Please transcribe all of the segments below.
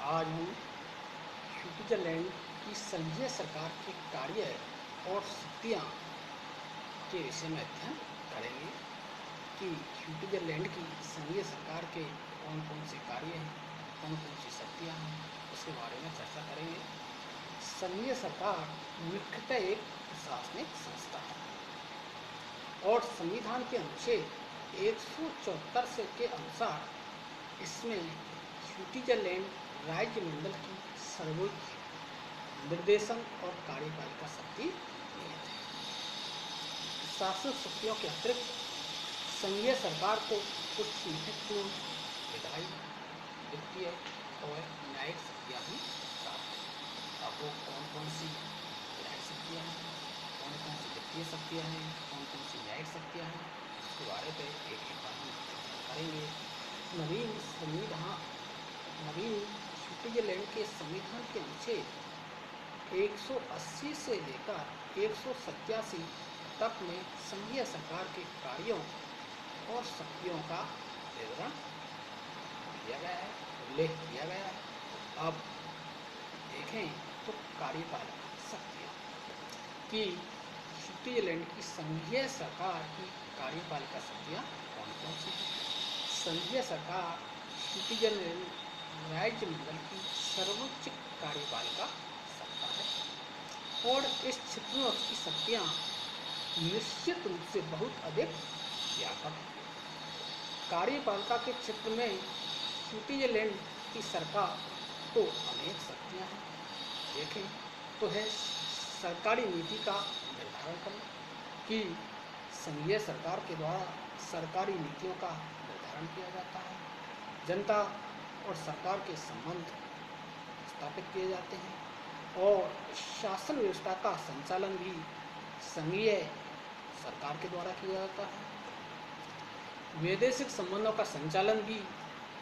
आज हम स्विट्जरलैंड की संघीय सरकार के कार्य और शक्तियाँ के विषय में अध्ययन करेंगे कि स्विट्जरलैंड की संघीय सरकार के कौन कौन से कार्य हैं, कौन कौन सी शक्तियाँ हैं, उसके बारे में चर्चा करेंगे। संघीय सरकार मुख्यतः एक प्रशासनिक संस्था है और संविधान के अनुच्छेद 174 से के अनुसार इसमें स्विट्जरलैंड राज्यमंडल की सर्वोच्च निर्देशन और कार्यपालिका शक्ति निहित है। शासन शक्तियों के अतिरिक्त संघीय सरकार को कुछ महत्वपूर्ण विधायी, वित्तीय और न्यायिक शक्तियाँ भी प्राप्त हैं। अब वो कौन कौन सी विधायी शक्तियाँ हैं, कौन कौन सी वित्तीय शक्तियाँ हैं, कौन कौन सी न्यायिक शक्तियाँ हैं, इसके बारे में एक एक बार हम करेंगे। नवीन स्विट्जरलैंड के संविधान के अनुच्छेद 180 से लेकर 187 तक में संघीय सरकार के कार्यों और शक्तियों का विवरण दिया गया है, उल्लेख किया गया है। अब देखें तो कार्यपालिका शक्तियाँ कि स्विट्जरलैंड की संघीय सरकार की कार्यपालिका शक्तियाँ कौन कौन सी हैं। संघीय सरकार स्विट्जरलैंड राज्यमंडल की सर्वोच्च कार्यपालिका सत्ता है और इस क्षेत्र में उसकी शक्तियाँ निश्चित रूप से बहुत अधिक व्यापक है। कार्यपालिका के क्षेत्र में स्विट्जरलैंड की सरकार को अनेक शक्तियाँ हैं। देखें तो है सरकारी नीति का निर्धारण करना कि संघीय सरकार के द्वारा सरकारी नीतियों का निर्धारण किया जाता है। जनता और सरकार के संबंध स्थापित किए जाते हैं और शासन व्यवस्था का संचालन भी संघीय सरकार के द्वारा किया जाता है। वैदेशिक संबंधों का संचालन भी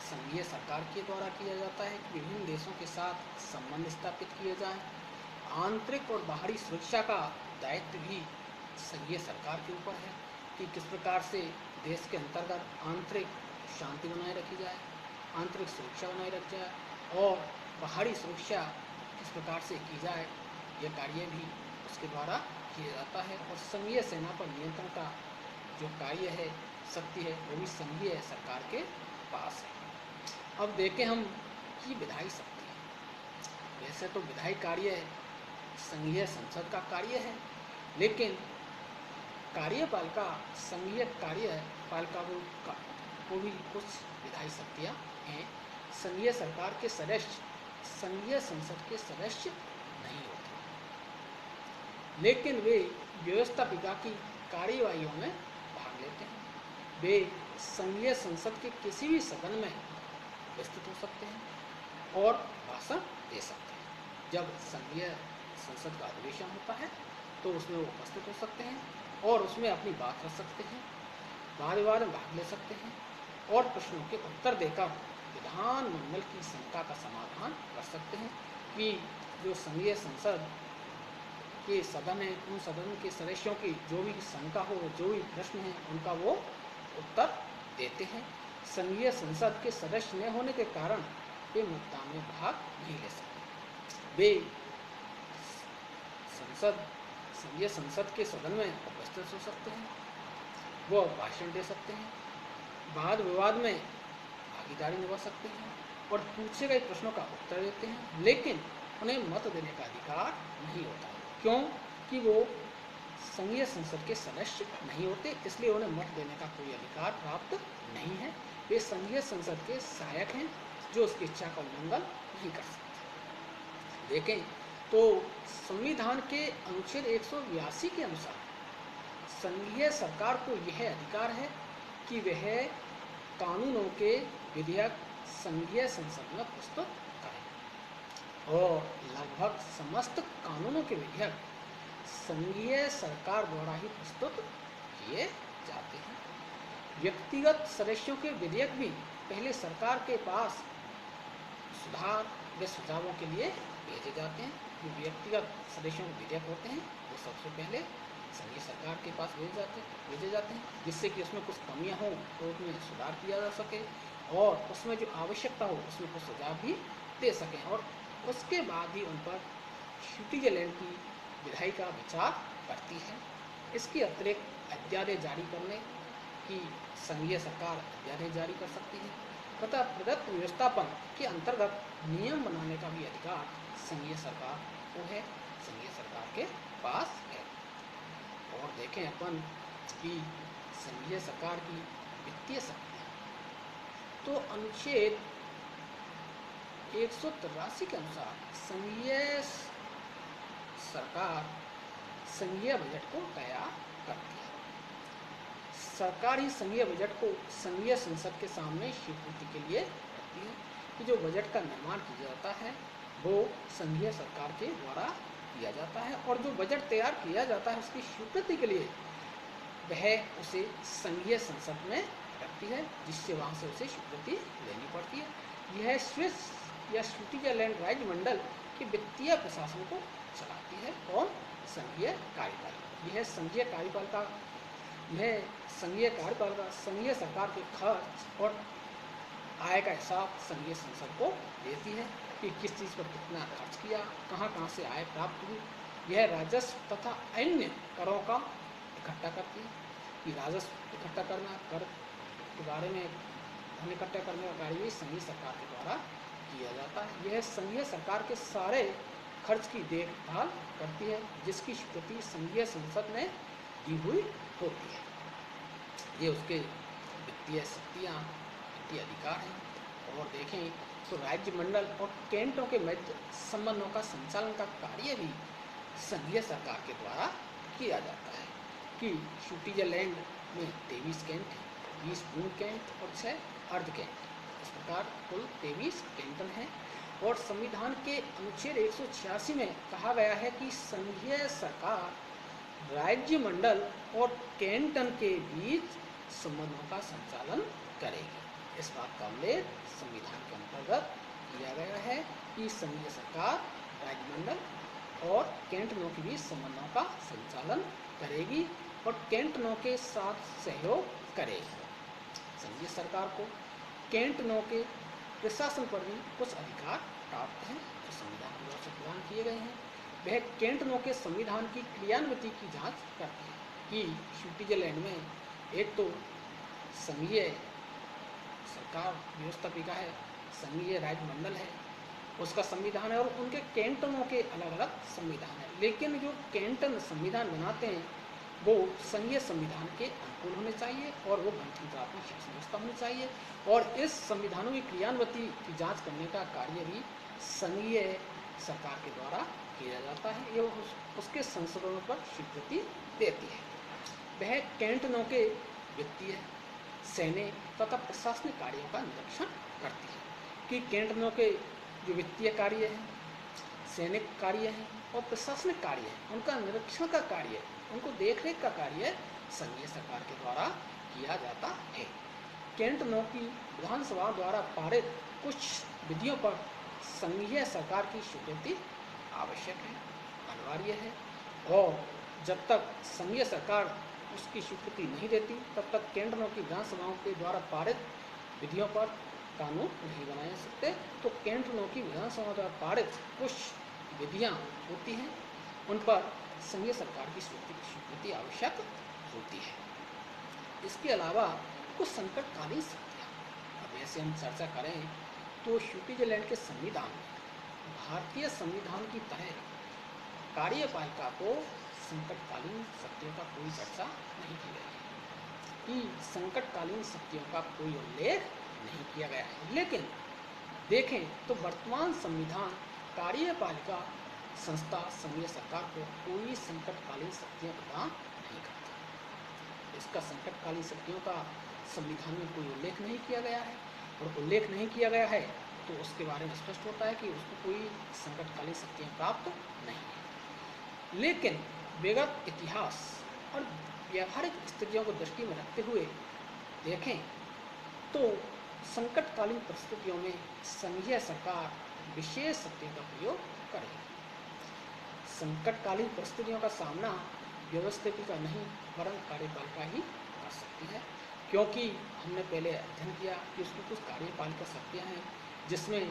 संघीय सरकार के द्वारा किया जाता है कि विभिन्न देशों के साथ संबंध स्थापित किए जाएं। आंतरिक और बाहरी सुरक्षा का दायित्व भी संघीय सरकार के ऊपर है कि किस प्रकार से देश के अंतर्गत आंतरिक शांति बनाए रखी जाए, आंतरिक सुरक्षा बनाए रखी जाए और बाहरी सुरक्षा किस प्रकार से की जाए, यह कार्य भी उसके द्वारा किया जाता है। और संघीय सेना पर नियंत्रण का जो कार्य है, शक्ति है, वो भी संघीय सरकार के पास है। अब देखें हम कि विधायी शक्ति है। वैसे तो विधायी कार्य संघीय संसद का कार्य है, लेकिन कार्यपालिका संघीय कार्यपालिका को भी कुछ विधायी शक्तियाँ हैं। संघीय सरकार के सदस्य संघीय संसद के सदस्य नहीं होते, लेकिन वे व्यवस्थापिका की कार्यवाहियों में भाग लेते हैं। वे संघीय संसद के किसी भी सदन में उपस्थित हो सकते हैं और भाषण दे सकते हैं। जब संघीय संसद का अधिवेशन होता है तो उसमें वो उपस्थित हो सकते हैं और उसमें अपनी बात रख सकते हैं, वाद विवाद में भाग ले सकते हैं और प्रश्नों के उत्तर देकर विधानमंडल की शंका का समाधान कर सकते हैं कि जो संघीय संसद के सदन है, उन सदन के सदस्यों की जो भी शंका हो, जो भी प्रश्न है, उनका वो उत्तर देते हैं। संघीय संसद के सदस्य न होने के कारण वे मतदान में भाग नहीं ले सकते। वे संघीय संसद के सदन में उपस्थित हो सकते हैं, वो भाषण दे सकते हैं, वाद विवाद में भागीदारी निभा सकते हैं और पूछे गए प्रश्नों का उत्तर देते हैं, लेकिन उन्हें मत देने का अधिकार नहीं होता। क्यों? कि वो संघीय संसद के सदस्य नहीं होते, इसलिए उन्हें मत देने का कोई अधिकार प्राप्त नहीं है। वे संघीय संसद के सहायक हैं जो उसकी इच्छा का उल्लंघन नहीं कर सकते। देखें तो संविधान के अनुच्छेद 182 के अनुसार संघीय सरकार को यह अधिकार है कि वह कानूनों के विधेयक संघीय संसद में प्रस्तुत करें और लगभग समस्त कानूनों के विधेयक संघीय सरकार द्वारा ही प्रस्तुत किए जाते हैं। व्यक्तिगत सदस्यों के विधेयक भी पहले सरकार के पास सुधार व सुझावों के लिए भेजे जाते हैं। जो व्यक्तिगत सदस्यों के विधेयक होते हैं वो सबसे पहले संघीय सरकार के पास भेजे जाते हैं, जिससे कि उसमें कुछ कमियां हों तो उसमें सुधार किया जा सके और उसमें जो आवश्यकता हो उसमें कुछ सुझाव भी दे सकें, और उसके बाद ही उन पर स्विट्जरलैंड की विधायिका का विचार करती है। इसके अतिरिक्त अध्यादेश जारी करने की संघीय सरकार अध्यादेश जारी कर सकती है तथा प्रदत्त व्यवस्थापन के अंतर्गत नियम बनाने का भी अधिकार संघीय सरकार को है, संघीय सरकार के पास है। और देखें अपन कि संघीय सरकार की वित्तीय शक्तियाँ, तो अनुच्छेद 183 के अनुसार संघीय सरकार संघीय बजट को तैयार करती है। सरकार ही संघीय बजट को संघीय संसद के सामने स्वीकृति के लिए रखती है कि जो बजट का निर्माण किया जाता है वो संघीय सरकार के द्वारा किया जाता है, और जो बजट तैयार किया जाता है उसकी स्वीकृति के लिए वह उसे संघीय संसद में रखती है, जिससे वहाँ से उसे स्वीकृति लेनी पड़ती है। यह स्विस या स्विट्जरलैंड राज्य मंडल के वित्तीय प्रशासन को चलाती है और संघीय कार्यपालिका। यह संघीय कार्यपालिका संघीय सरकार के खर्च और आय का हिसाब संघीय संसद को देती है कि किस चीज़ पर कितना खर्च किया, कहाँ कहाँ से आय प्राप्त हुई। यह राजस्व तथा अन्य करों का इकट्ठा करती है कि राजस्व इकट्ठा करना, कर के बारे में धन इकट्ठा करने का कार्य भी संघीय सरकार के द्वारा किया जाता है। यह संघीय सरकार के सारे खर्च की देखभाल करती है, जिसकी स्वीकृति संघीय संसद में दी हुई होती है। ये उसके वित्तीय शक्तियाँ, वित्तीय अधिकार हैं। और देखें तो राज्य मंडल और कैंटों के मध्य संबंधों का संचालन का कार्य भी संघीय सरकार के द्वारा किया जाता है कि स्विट्जरलैंड में 23 कैंट हैं, 20 पूर्ण कैंट और 6 अर्ध कैंट। इस प्रकार कुल 23 कैंटन हैं। और संविधान के अनुच्छेद 186 में कहा गया है कि संघीय सरकार राज्य मंडल और कैंटन के बीच संबंधों का संचालन करेगी। इस बात का उल्लेख संविधान के अंतर्गत किया गया है कि संघीय सरकार राज्य मंडल और कैंटनों के बीच संबंधों का संचालन करेगी और कैंटनों के साथ सहयोग करेगी। संघीय सरकार को कैंटनों के प्रशासन पर भी कुछ अधिकार प्राप्त हैं जो संविधान की ओर से प्रदान किए गए हैं। वह कैंटनों के संविधान की क्रियान्विति की जांच करती है कि स्विट्जरलैंड में एक तो संघीय सरकार व्यवस्थापिका है, संघीय राज्य मंडल है, उसका संविधान है, और उनके कैंटनों के अलग अलग संविधान है। लेकिन जो कैंटन संविधान बनाते हैं वो संघीय संविधान के अनुकूल होने चाहिए और वो गणतंत्रात्मक शासन व्यवस्था होनी चाहिए। और इस संविधानों की क्रियान्विति की जांच करने का कार्य भी संघीय सरकार के द्वारा किया जाता है। ये उसके संशोधनों पर स्वीकृति देती है। वह कैंटनों के वित्तीय, सैन्य तथा प्रशासनिक कार्यों का निरीक्षण करती है कि कैंटनों के जो वित्तीय कार्य हैं, सैनिक कार्य हैं और प्रशासनिक कार्य हैं, उनका निरीक्षण का कार्य, उनको देखरेख का कार्य संघीय सरकार के द्वारा किया जाता है। कैंटनों की विधानसभा द्वारा पारित कुछ विधियों पर संघीय सरकार की स्वीकृति आवश्यक है, अनिवार्य है, और जब तक संघीय सरकार उसकी स्वीकृति नहीं देती तब तक कैंटनों की विधानसभाओं के द्वारा पारित विधियों पर कानून नहीं बनाए जा सकते। तो कैंटनों की विधानसभा द्वारा पारित कुछ विधियाँ होती हैं, उन पर संघीय सरकार की स्वीकृति आवश्यक होती है। इसके अलावा कुछ संकटकालीन शक्तियाँ, अब ऐसे हम चर्चा करें तो स्विट्जरलैंड के संविधान में भारतीय संविधान की तरह कार्यपालिका को संकटकालीन शक्तियों का कोई चर्चा नहीं की गई है, कि संकटकालीन शक्तियों का कोई उल्लेख नहीं किया गया है। लेकिन देखें तो वर्तमान संविधान कार्यपालिका संस्था संघीय सरकार को कोई संकटकालीन शक्तियाँ प्रदान नहीं करती। इसका संकटकालीन शक्तियों का संविधान में कोई उल्लेख नहीं किया गया है, और उल्लेख नहीं किया गया है तो उसके बारे में स्पष्ट होता है कि उसको कोई संकटकालीन शक्तियाँ प्राप्त नहीं है। लेकिन विगत इतिहास और व्यावहारिक स्थितियों को दृष्टि में रखते हुए देखें तो संकटकालीन परिस्थितियों में संघीय सरकार विशेष शक्तियों का प्रयोग करेगी। संकटकालीन परिस्थितियों का सामना व्यवस्थापिका नहीं वरन कार्यपालिका ही कर सकती है। क्योंकि हमने पहले अध्ययन किया कि उसकी कुछ कार्यपालिका शक्तियाँ हैं, जिसमें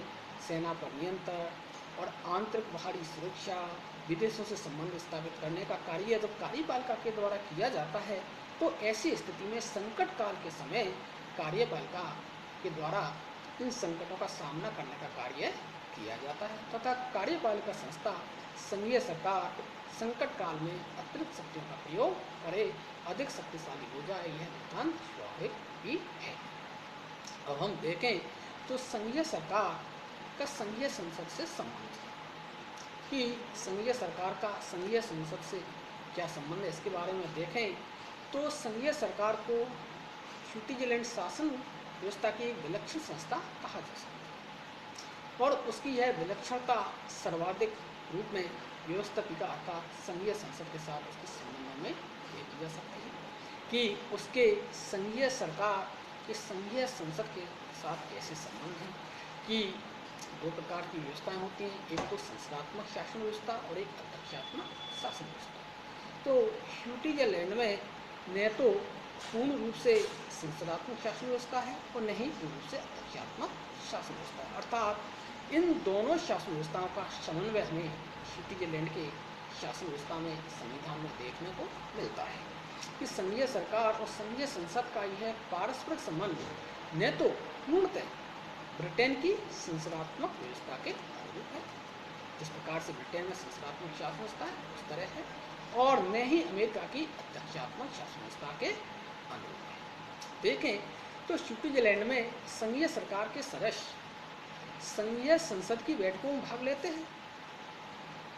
सेना पर नियंत्रण और आंतरिक बाहरी सुरक्षा, विदेशों से संबंध स्थापित करने का कार्य जब कार्यपालिका के द्वारा किया जाता है, तो ऐसी स्थिति में संकट काल के समय कार्यपालिका के द्वारा इन संकटों का सामना करने का कार्य किया जाता है तथा कार्यपालिका संस्था संघीय सरकार संकट काल में अतिरिक्त शक्तियों का प्रयोग करे, अधिक शक्तिशाली हो जाए, यह नितांत स्वाभाविक भी है। अब हम देखें तो संघीय सरकार का संघीय संसद से संबंध, कि संघीय सरकार का संघीय संसद से क्या संबंध है, इसके बारे में देखें तो संघीय सरकार को स्विट्जरलैंड शासन व्यवस्था की एक विलक्षण संस्था कहा जा सकता है, और उसकी यह विलक्षणता सर्वाधिक रूप में व्यवस्थापिका अर्थात संघीय संसद के साथ उसके संबंधों में देखी जा सकती है कि उसके संघीय सरकार के संघीय संसद के साथ कैसे संबंध हैं। कि दो प्रकार की व्यवस्थाएं होती हैं, एक तो संसदात्मक शासन व्यवस्था और एक अध्यक्षात्मक शासन व्यवस्था। तो स्विट्जरलैंड में न तो पूर्ण रूप से संसदात्मक शासन व्यवस्था है और न ही पूर्ण रूप से अध्यक्षात्मक शासन व्यवस्था है, अर्थात इन दोनों शासन व्यवस्थाओं का समन्वय हमें स्विट्जरलैंड के शासन व्यवस्था में संविधान में देखने को मिलता है कि संघीय सरकार और संघीय संसद का यह पारस्परिक संबंध न तो पूर्णतः ब्रिटेन की संसदात्मक व्यवस्था के अनुरूप है, जिस प्रकार से ब्रिटेन में संसदात्मक शासन व्यवस्था है उस तरह है, और न ही अमेरिका की अध्यक्षात्मक शासन व्यवस्था के अनुरूप है। देखें तो स्विट्जरलैंड में संघीय सरकार के सदस्य संघीय संसद की बैठकों में भाग लेते हैं,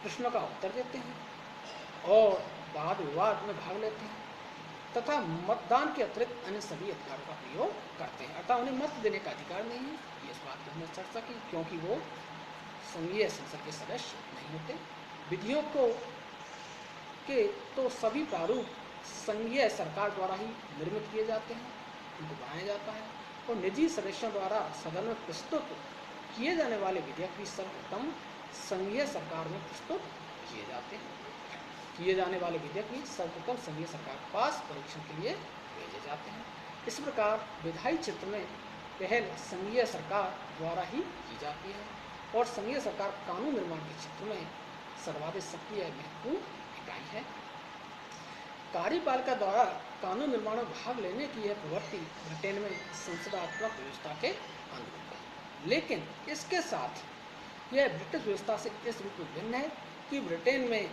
प्रश्नों का उत्तर देते हैं और वाद विवाद में भाग लेते हैं तथा मतदान के अतिरिक्त अन्य सभी अधिकारों का प्रयोग करते हैं, अर्थात उन्हें मत देने का अधिकार नहीं है। ये इस बात की हमने चर्चा की, क्योंकि वो संघीय संसद के सदस्य नहीं होते। विधियों को के तो सभी प्रारूप संघीय सरकार द्वारा ही निर्मित किए जाते हैं, उनको बनाया जाता है, और निजी सदस्यों द्वारा सदन में प्रस्तुत किए जाने वाले विधेयक भी सर्वप्रथम संघीय सरकार में प्रस्तुत किए जाते हैं। किए जाने वाले विधेयक भी सर्वप्रथम संघीय सरकार के पास परीक्षण के लिए भेजे जाते हैं। इस प्रकार विधायी क्षेत्र में पहल संघीय सरकार द्वारा ही की जाती है, और संघीय सरकार कानून निर्माण के क्षेत्र में सर्वाधिक सक्रिय महत्वपूर्ण इकाई है। कार्यपालिका द्वारा कानून निर्माण में भाग लेने की यह प्रवृत्ति ब्रिटेन में संसदात्मक व्यवस्था के अनुरूप है, लेकिन इसके साथ यह ब्रिटिश व्यवस्था से इस रूप में भिन्न है कि ब्रिटेन में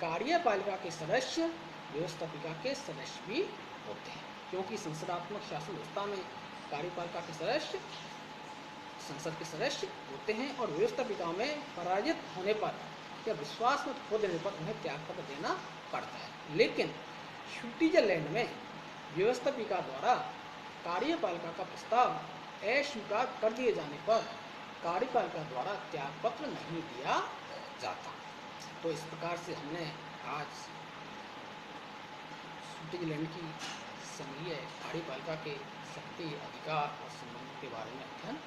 कार्यपालिका के सदस्य व्यवस्थापिका के सदस्य भी होते हैं, क्योंकि संसदात्मक शासन व्यवस्था में कार्यपालिका के सदस्य संसद के सदस्य होते हैं और व्यवस्थापिका में पराजित होने पर या विश्वास में खो देने पर उन्हें त्यागपत्र देना पड़ता है। लेकिन स्विट्जरलैंड में व्यवस्थापिका द्वारा कार्यपालिका का प्रस्ताव अस्वीकार कर दिए जाने पर कार्यपालिका द्वारा त्यागपत्र नहीं दिया जाता। तो इस प्रकार से हमने आज स्विट्जरलैंड की संघीय कार्यपालिका के शक्ति, अधिकार और संबंधों के बारे में अध्ययन